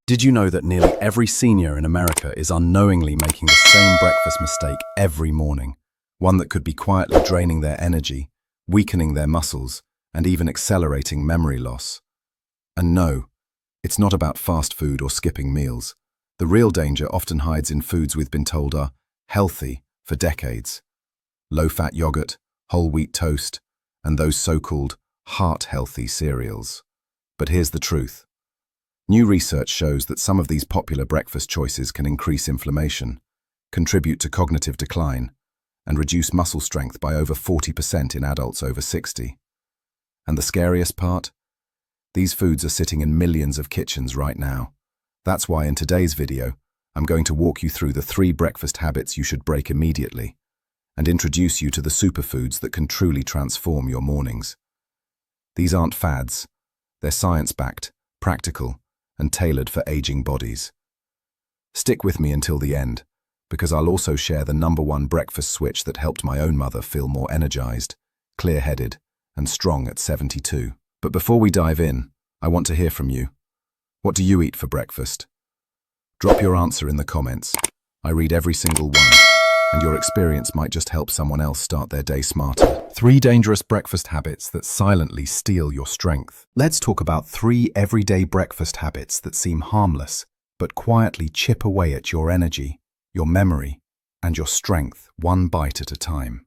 Did you know that nearly every senior in America is unknowingly making the same breakfast mistake every morning? One that could be quietly draining their energy, weakening their muscles, and even accelerating memory loss. And no, it's not about fast food or skipping meals. The real danger often hides in foods we've been told are healthy for decades. Low-fat yogurt, whole wheat toast, and those so-called heart-healthy cereals. But here's the truth. New research shows that some of these popular breakfast choices can increase inflammation, contribute to cognitive decline, and reduce muscle strength by over 40% in adults over 60. And the scariest part? These foods are sitting in millions of kitchens right now. That's why in today's video, I'm going to walk you through the 3 breakfast habits you should break immediately and introduce you to the superfoods that can truly transform your mornings. These aren't fads. They're science-backed, practical, and tailored for aging bodies. Stick with me until the end, because I'll also share the #1 breakfast switch that helped my own mother feel more energized, clear-headed, and strong at 72. But before we dive in, I want to hear from you. What do you eat for breakfast? Drop your answer in the comments. I read every single one, and your experience might just help someone else start their day smarter. 3 dangerous breakfast habits that silently steal your strength. Let's talk about 3 everyday breakfast habits that seem harmless, but quietly chip away at your energy, your memory, and your strength one bite at a time.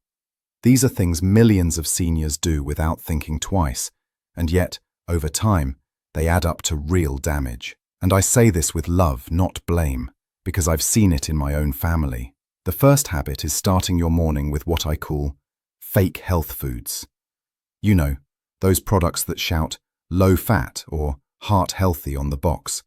These are things millions of seniors do without thinking twice, and yet, over time, they add up to real damage. And I say this with love, not blame, because I've seen it in my own family. The first habit is starting your morning with what I call fake health foods. You know, those products that shout low fat or heart healthy on the box,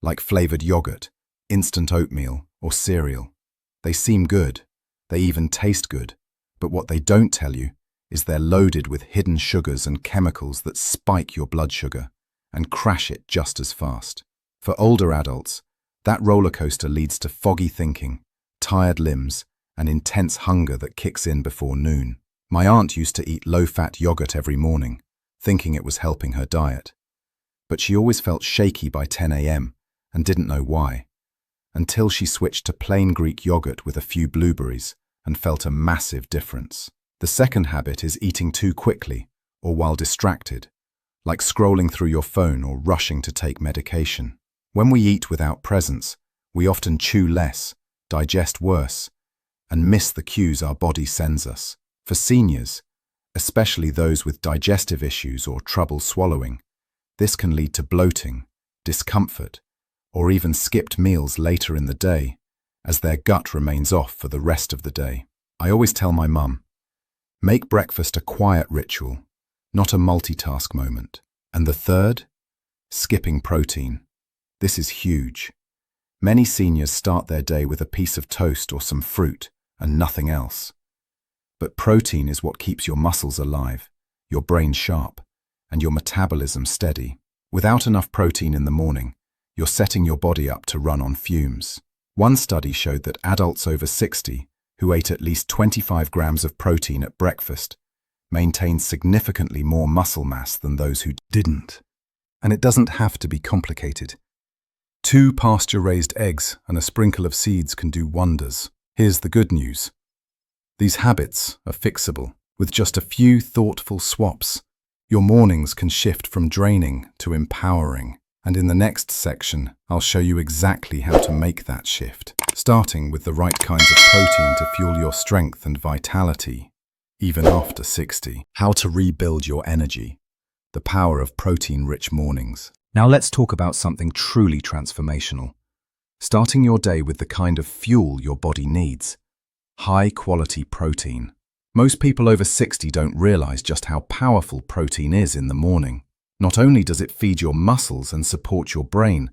like flavored yogurt, instant oatmeal, or cereal. They seem good, they even taste good, but what they don't tell you is they're loaded with hidden sugars and chemicals that spike your blood sugar and crash it just as fast. For older adults, that roller coaster leads to foggy thinking, tired limbs, and intense hunger that kicks in before noon. My aunt used to eat low-fat yogurt every morning, thinking it was helping her diet. But she always felt shaky by 10 a.m. and didn't know why, until she switched to plain Greek yogurt with a few blueberries and felt a massive difference. The second habit is eating too quickly or while distracted, like scrolling through your phone or rushing to take medication. When we eat without presence, we often chew less, digest worse, and miss the cues our body sends us. For seniors, especially those with digestive issues or trouble swallowing, this can lead to bloating, discomfort, or even skipped meals later in the day, as their gut remains off for the rest of the day. I always tell my mum, make breakfast a quiet ritual, not a multitask moment. And the third? Skipping protein. This is huge. Many seniors start their day with a piece of toast or some fruit and nothing else. But protein is what keeps your muscles alive, your brain sharp, and your metabolism steady. Without enough protein in the morning, you're setting your body up to run on fumes. One study showed that adults over 60 who ate at least 25 grams of protein at breakfast maintained significantly more muscle mass than those who didn't. And it doesn't have to be complicated. 2 pasture-raised eggs and a sprinkle of seeds can do wonders. Here's the good news. These habits are fixable. With just a few thoughtful swaps, your mornings can shift from draining to empowering. And in the next section, I'll show you exactly how to make that shift, starting with the right kinds of protein to fuel your strength and vitality, even after 60. How to rebuild your energy. The power of protein-rich mornings. Now let's talk about something truly transformational. Starting your day with the kind of fuel your body needs. High-quality protein. Most people over 60 don't realize just how powerful protein is in the morning. Not only does it feed your muscles and support your brain,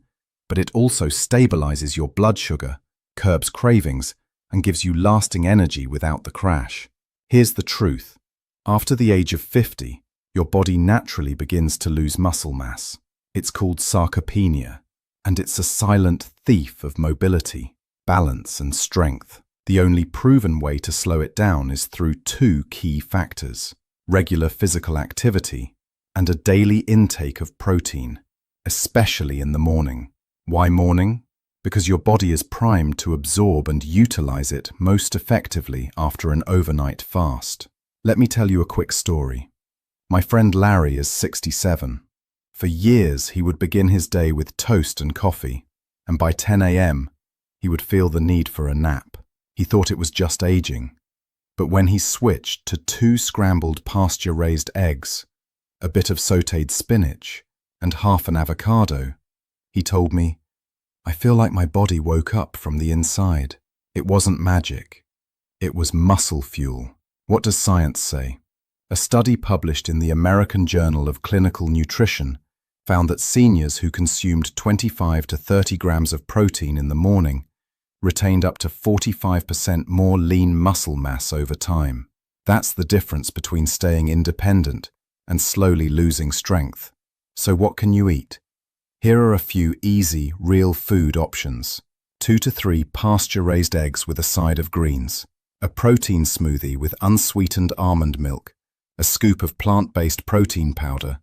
but it also stabilizes your blood sugar, curbs cravings, and gives you lasting energy without the crash. Here's the truth. After the age of 50, your body naturally begins to lose muscle mass. It's called sarcopenia, and it's a silent thief of mobility, balance, and strength. The only proven way to slow it down is through 2 key factors: regular physical activity and a daily intake of protein, especially in the morning. Why morning? Because your body is primed to absorb and utilize it most effectively after an overnight fast. Let me tell you a quick story. My friend Larry is 67. For years, he would begin his day with toast and coffee, and by 10 a.m., he would feel the need for a nap. He thought it was just aging. But when he switched to 2 scrambled pasture-raised eggs, a bit of sautéed spinach, and half an avocado, he told me, "I feel like my body woke up from the inside." It wasn't magic. It was muscle fuel. What does science say? A study published in the American Journal of Clinical Nutrition found that seniors who consumed 25 to 30 grams of protein in the morning retained up to 45% more lean muscle mass over time. That's the difference between staying independent and slowly losing strength. So what can you eat? Here are a few easy, real food options. 2 to 3 pasture-raised eggs with a side of greens, a protein smoothie with unsweetened almond milk, a scoop of plant-based protein powder,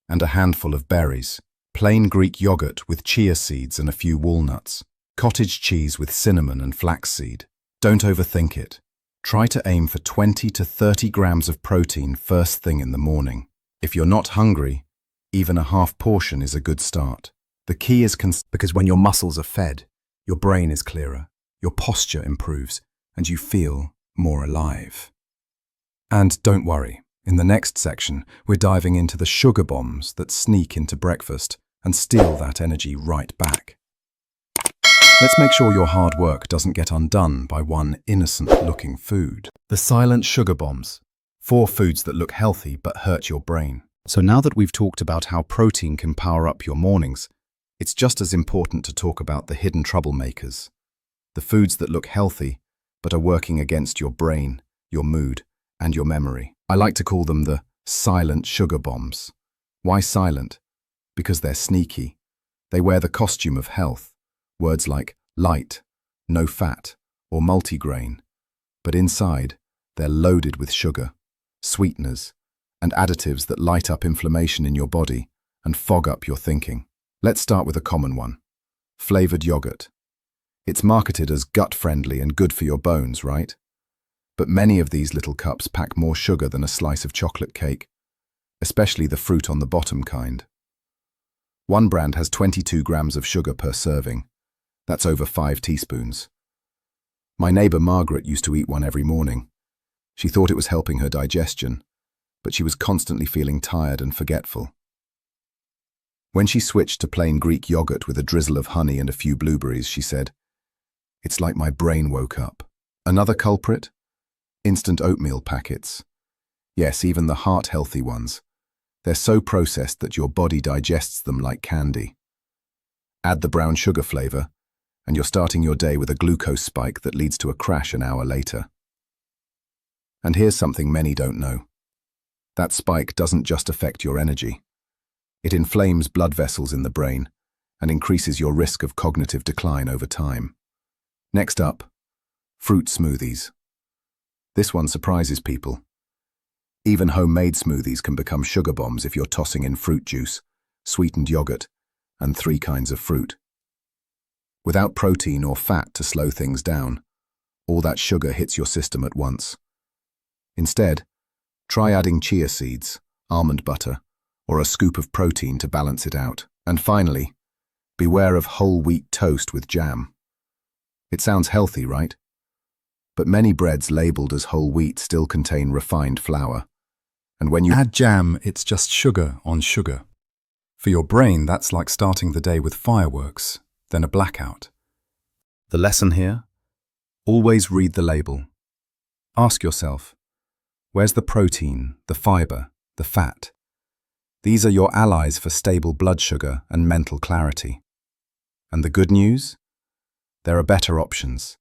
and a handful of berries, plain Greek yogurt with chia seeds and a few walnuts, cottage cheese with cinnamon and flaxseed. Don't overthink it. Try to aim for 20 to 30 grams of protein first thing in the morning. If you're not hungry, even a half portion is a good start. The key is because when your muscles are fed, your brain is clearer, your posture improves, and you feel more alive. And don't worry, in the next section, we're diving into the sugar bombs that sneak into breakfast and steal that energy right back. Let's make sure your hard work doesn't get undone by one innocent-looking food. The silent sugar bombs. 4 foods that look healthy but hurt your brain. So now that we've talked about how protein can power up your mornings, it's just as important to talk about the hidden troublemakers. The foods that look healthy but are working against your brain, your mood, and your memory. I like to call them the silent sugar bombs. Why silent? Because they're sneaky. They wear the costume of health. Words like light, no fat, or multigrain. But inside, they're loaded with sugar, sweeteners, and additives that light up inflammation in your body and fog up your thinking. Let's start with a common one. Flavored yogurt. It's marketed as gut-friendly and good for your bones, right? But many of these little cups pack more sugar than a slice of chocolate cake, especially the fruit on the bottom kind. One brand has 22 grams of sugar per serving. That's over 5 teaspoons. My neighbor Margaret used to eat one every morning. She thought it was helping her digestion, but she was constantly feeling tired and forgetful. When she switched to plain Greek yogurt with a drizzle of honey and a few blueberries, she said, "It's like my brain woke up." Another culprit? Instant oatmeal packets. Yes, even the heart-healthy ones. They're so processed that your body digests them like candy. Add the brown sugar flavor, and you're starting your day with a glucose spike that leads to a crash an hour later. And here's something many don't know. That spike doesn't just affect your energy. It inflames blood vessels in the brain and increases your risk of cognitive decline over time. Next up, fruit smoothies. This one surprises people. Even homemade smoothies can become sugar bombs if you're tossing in fruit juice, sweetened yogurt, and 3 kinds of fruit. Without protein or fat to slow things down, all that sugar hits your system at once. Instead, try adding chia seeds, almond butter, or a scoop of protein to balance it out. And finally, beware of whole wheat toast with jam. It sounds healthy, right? But many breads labeled as whole wheat still contain refined flour. And when you add jam, it's just sugar on sugar. For your brain, that's like starting the day with fireworks, then a blackout. The lesson here? Always read the label. Ask yourself, where's the protein, the fiber, the fat? These are your allies for stable blood sugar and mental clarity. And the good news? There are better options.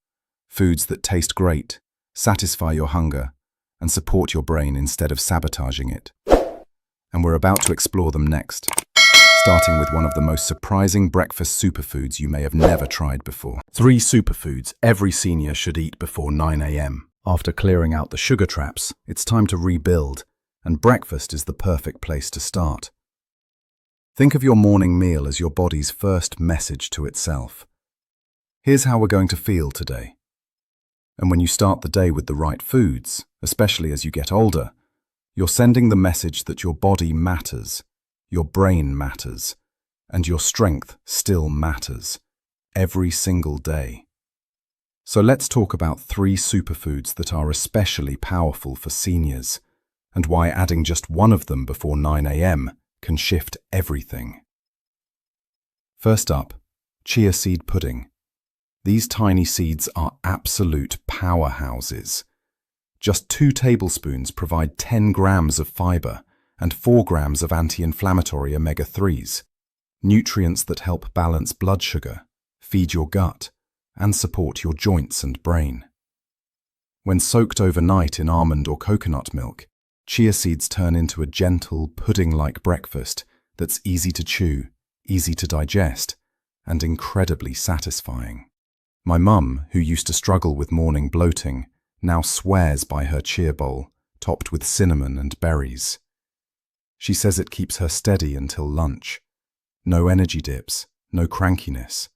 Foods that taste great, satisfy your hunger, and support your brain instead of sabotaging it. And we're about to explore them next, starting with one of the most surprising breakfast superfoods you may have never tried before. 3 superfoods every senior should eat before 9 a.m. After clearing out the sugar traps, it's time to rebuild, and breakfast is the perfect place to start. Think of your morning meal as your body's first message to itself. Here's how we're going to feel today. And when you start the day with the right foods, especially as you get older, you're sending the message that your body matters, your brain matters, and your strength still matters, every single day. So let's talk about 3 superfoods that are especially powerful for seniors, and why adding just one of them before 9 a.m. can shift everything. First up, chia seed pudding. These tiny seeds are absolute powerhouses. Just 2 tablespoons provide 10 grams of fiber and 4 grams of anti-inflammatory omega-3s, nutrients that help balance blood sugar, feed your gut, and support your joints and brain. When soaked overnight in almond or coconut milk, chia seeds turn into a gentle, pudding-like breakfast that's easy to chew, easy to digest, and incredibly satisfying. My mum, who used to struggle with morning bloating, now swears by her chia bowl, topped with cinnamon and berries. She says it keeps her steady until lunch. No energy dips, no crankiness,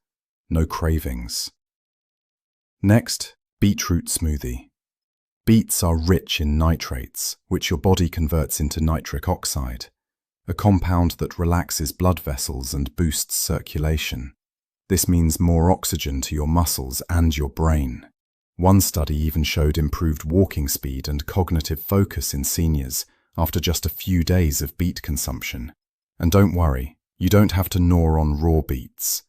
no cravings. Next, beetroot smoothie. Beets are rich in nitrates, which your body converts into nitric oxide, a compound that relaxes blood vessels and boosts circulation. This means more oxygen to your muscles and your brain. One study even showed improved walking speed and cognitive focus in seniors after just a few days of beet consumption. And don't worry, you don't have to gnaw on raw beets.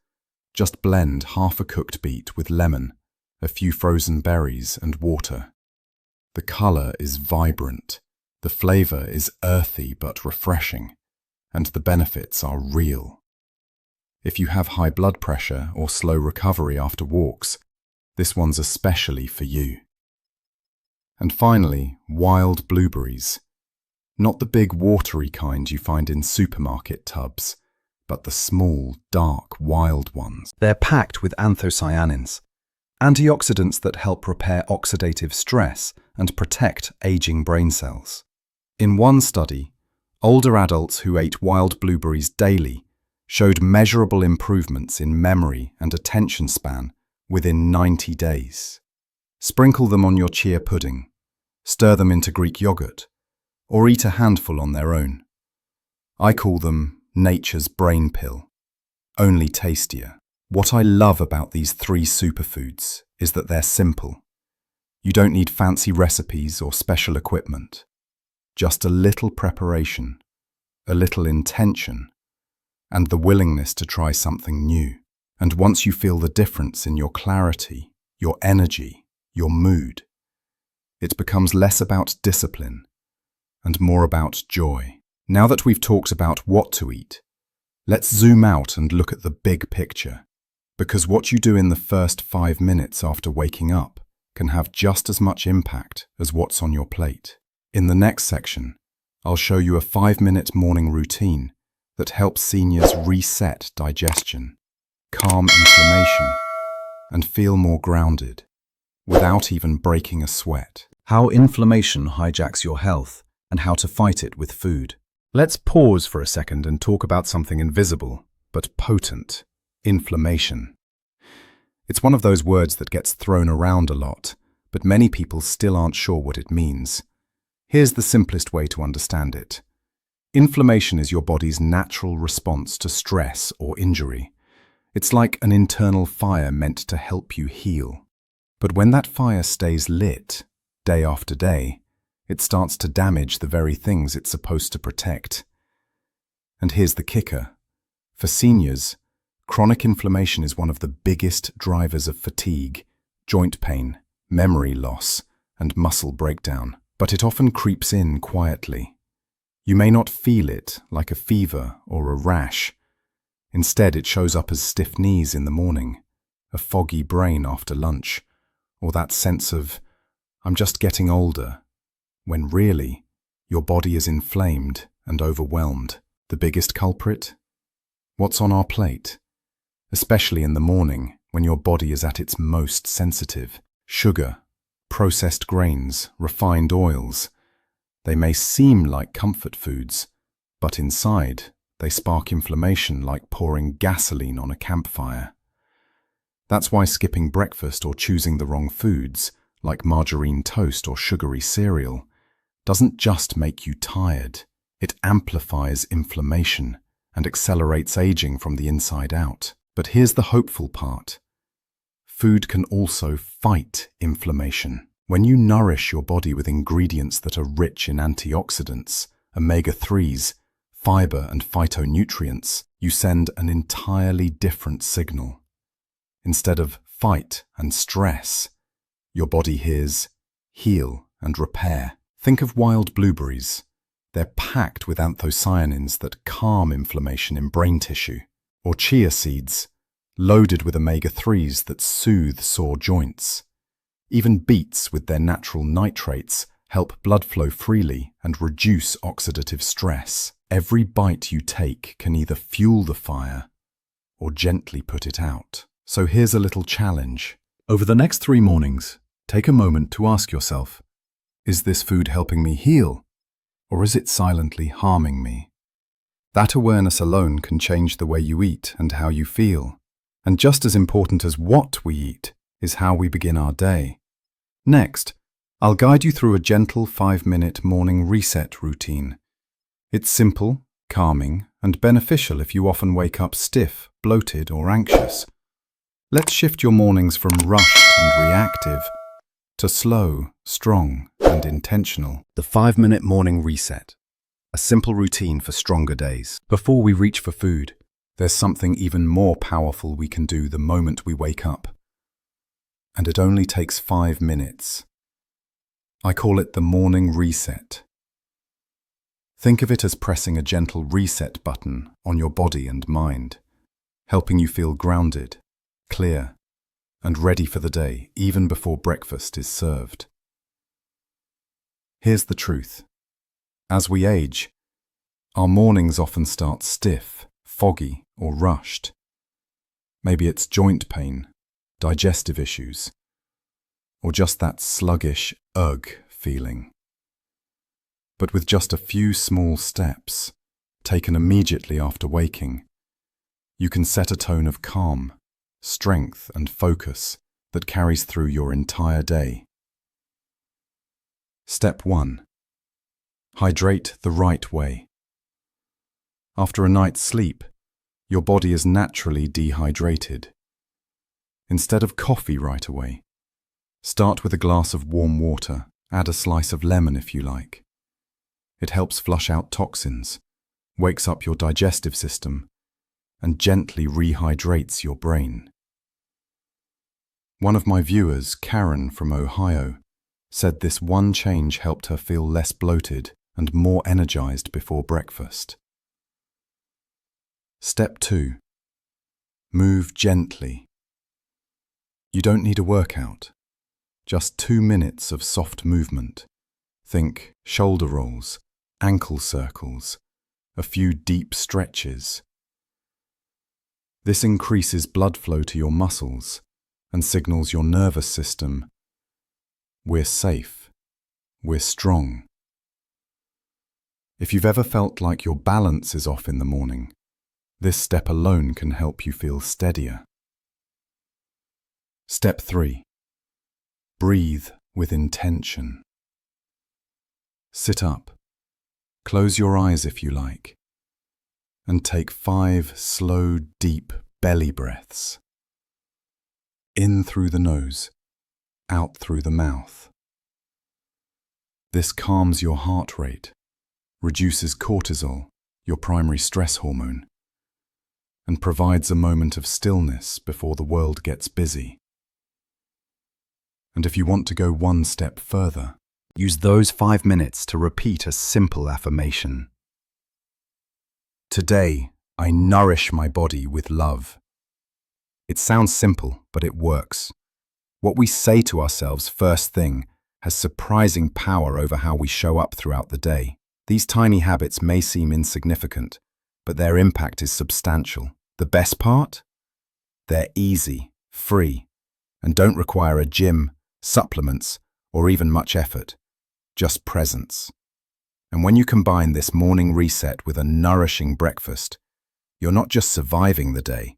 Just blend half a cooked beet with lemon, a few frozen berries and water. The color is vibrant, the flavor is earthy but refreshing, and the benefits are real. If you have high blood pressure or slow recovery after walks, this one's especially for you. And finally, wild blueberries. Not the big watery kind you find in supermarket tubs, but the small, dark, wild ones. They're packed with anthocyanins, antioxidants that help repair oxidative stress and protect aging brain cells. In one study, older adults who ate wild blueberries daily showed measurable improvements in memory and attention span within 90 days. Sprinkle them on your chia pudding, stir them into Greek yogurt, or eat a handful on their own. I call them nature's brain pill, only tastier. What I love about these 3 superfoods is that they're simple. You don't need fancy recipes or special equipment. Just a little preparation, a little intention, and the willingness to try something new. And once you feel the difference in your clarity, your energy, your mood, it becomes less about discipline and more about joy. Now that we've talked about what to eat, let's zoom out and look at the big picture. Because what you do in the first 5 minutes after waking up can have just as much impact as what's on your plate. In the next section, I'll show you a 5-minute morning routine that helps seniors reset digestion, calm inflammation, and feel more grounded without even breaking a sweat. How inflammation hijacks your health and how to fight it with food. Let's pause for a second and talk about something invisible but potent: inflammation. It's one of those words that gets thrown around a lot, but many people still aren't sure what it means. Here's the simplest way to understand it. Inflammation is your body's natural response to stress or injury. It's like an internal fire meant to help you heal. But when that fire stays lit, day after day, it starts to damage the very things it's supposed to protect. And here's the kicker. For seniors, chronic inflammation is one of the biggest drivers of fatigue, joint pain, memory loss, and muscle breakdown. But it often creeps in quietly. You may not feel it like a fever or a rash. Instead, it shows up as stiff knees in the morning, a foggy brain after lunch, or that sense of, I'm just getting older, when really, your body is inflamed and overwhelmed. The biggest culprit? What's on our plate? Especially in the morning, when your body is at its most sensitive. Sugar, processed grains, refined oils. They may seem like comfort foods, but inside, They spark inflammation like pouring gasoline on a campfire. That's why skipping breakfast or choosing the wrong foods, like margarine toast or sugary cereal, doesn't just make you tired. It amplifies inflammation and accelerates aging from the inside out. But here's the hopeful part. Food can also fight inflammation. When you nourish your body with ingredients that are rich in antioxidants, omega-3s, fiber and phytonutrients, you send an entirely different signal. Instead of fight and stress, your body hears heal and repair. Think of wild blueberries. They're packed with anthocyanins that calm inflammation in brain tissue. Or chia seeds, loaded with omega-3s that soothe sore joints. Even beets with their natural nitrates help blood flow freely and reduce oxidative stress. Every bite you take can either fuel the fire or gently put it out. So here's a little challenge. Over the next 3 mornings, take a moment to ask yourself, is this food helping me heal, or is it silently harming me? That awareness alone can change the way you eat and how you feel. And just as important as what we eat is how we begin our day. Next, I'll guide you through a gentle 5-minute morning reset routine. It's simple, calming, and beneficial if you often wake up stiff, bloated, or anxious. Let's shift your mornings from rushed and reactive to slow, strong, and intentional. The 5-minute morning reset. A simple routine for stronger days. Before we reach for food, there's something even more powerful we can do the moment we wake up. And it only takes 5 minutes. I call it the morning reset. Think of it as pressing a gentle reset button on your body and mind, helping you feel grounded, clear, and ready for the day even before breakfast is served. Here's the truth. As we age, our mornings often start stiff, foggy, or rushed. Maybe it's joint pain, digestive issues, or just that sluggish ugh feeling. But with just a few small steps, taken immediately after waking, you can set a tone of calm, strength, and focus that carries through your entire day. Step 1. Hydrate the right way. After a night's sleep, your body is naturally dehydrated. Instead of coffee right away, start with a glass of warm water. Add a slice of lemon if you like. It helps flush out toxins, wakes up your digestive system, and gently rehydrates your brain. One of my viewers, Karen from Ohio, said this one change helped her feel less bloated and more energized before breakfast. Step 2. Move gently. You don't need a workout, just 2 minutes of soft movement. Think shoulder rolls, ankle circles, a few deep stretches. This increases blood flow to your muscles and signals your nervous system, we're safe, we're strong. If you've ever felt like your balance is off in the morning, this step alone can help you feel steadier. Step 3. Breathe with intention. Sit up, close your eyes if you like, and take 5 slow, deep belly breaths. In through the nose, out through the mouth. This calms your heart rate, reduces cortisol, your primary stress hormone, and provides a moment of stillness before the world gets busy. And if you want to go one step further, use those 5 minutes to repeat a simple affirmation. Today, I nourish my body with love. It sounds simple, but it works. What we say to ourselves first thing has surprising power over how we show up throughout the day. These tiny habits may seem insignificant, but their impact is substantial. The best part? They're easy, free, and don't require a gym, supplements, or even much effort. Just presence. And when you combine this morning reset with a nourishing breakfast, you're not just surviving the day,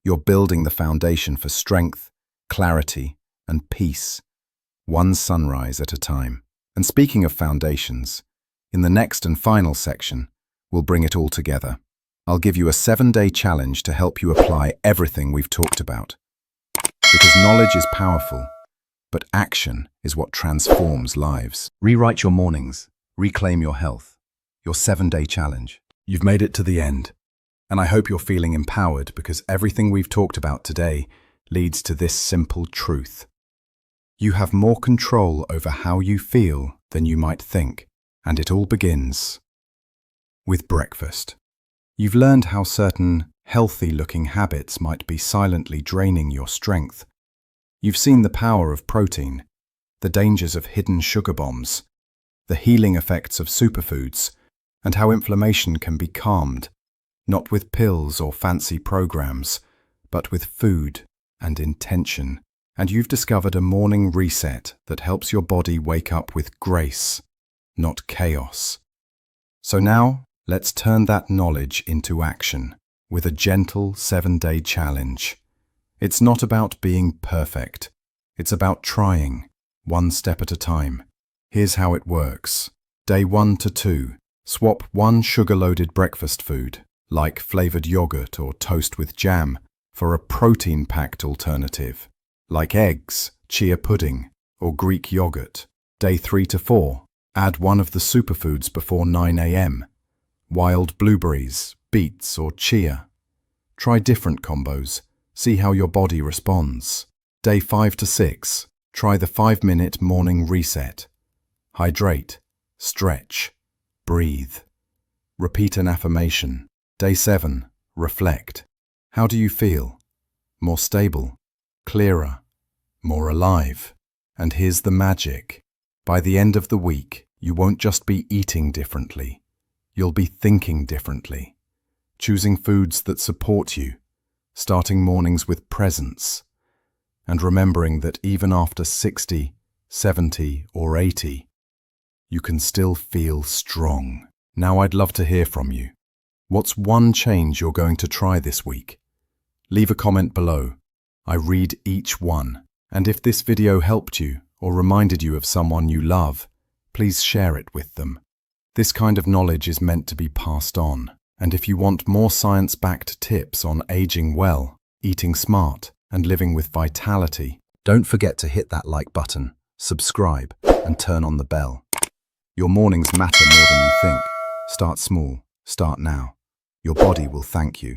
you're building the foundation for strength, clarity, and peace, one sunrise at a time. And speaking of foundations, in the next and final section, we'll bring it all together. I'll give you a 7-day challenge to help you apply everything we've talked about. Because knowledge is powerful, but action is what transforms lives. Rewrite your mornings, reclaim your health, your 7-day challenge. You've made it to the end, and I hope you're feeling empowered because everything we've talked about today leads to this simple truth. You have more control over how you feel than you might think, and it all begins with breakfast. You've learned how certain healthy-looking habits might be silently draining your strength. You've seen the power of protein, the dangers of hidden sugar bombs, the healing effects of superfoods, and how inflammation can be calmed, not with pills or fancy programs, but with food and intention. And you've discovered a morning reset that helps your body wake up with grace, not chaos. So now, let's turn that knowledge into action with a gentle 7-day challenge. It's not about being perfect. It's about trying, one step at a time. Here's how it works. Day 1 to 2, swap one sugar-loaded breakfast food, like flavored yogurt or toast with jam, for a protein-packed alternative, like eggs, chia pudding, or Greek yogurt. Day 3 to 4, add one of the superfoods before 9 a.m. Wild blueberries, beets, or chia. Try different combos. See how your body responds. Day 5 to 6, try the 5-minute morning reset. Hydrate, stretch, breathe. Repeat an affirmation. Day 7, reflect. How do you feel? More stable, clearer, more alive. And here's the magic. By the end of the week, you won't just be eating differently. You'll be thinking differently, choosing foods that support you, starting mornings with presence, and remembering that even after 60, 70, or 80, you can still feel strong. Now I'd love to hear from you. What's one change you're going to try this week? Leave a comment below. I read each one. And if this video helped you or reminded you of someone you love, please share it with them. This kind of knowledge is meant to be passed on. And if you want more science-backed tips on aging well, eating smart, and living with vitality, don't forget to hit that like button, subscribe, and turn on the bell. Your mornings matter more than you think. Start small. Start now. Your body will thank you.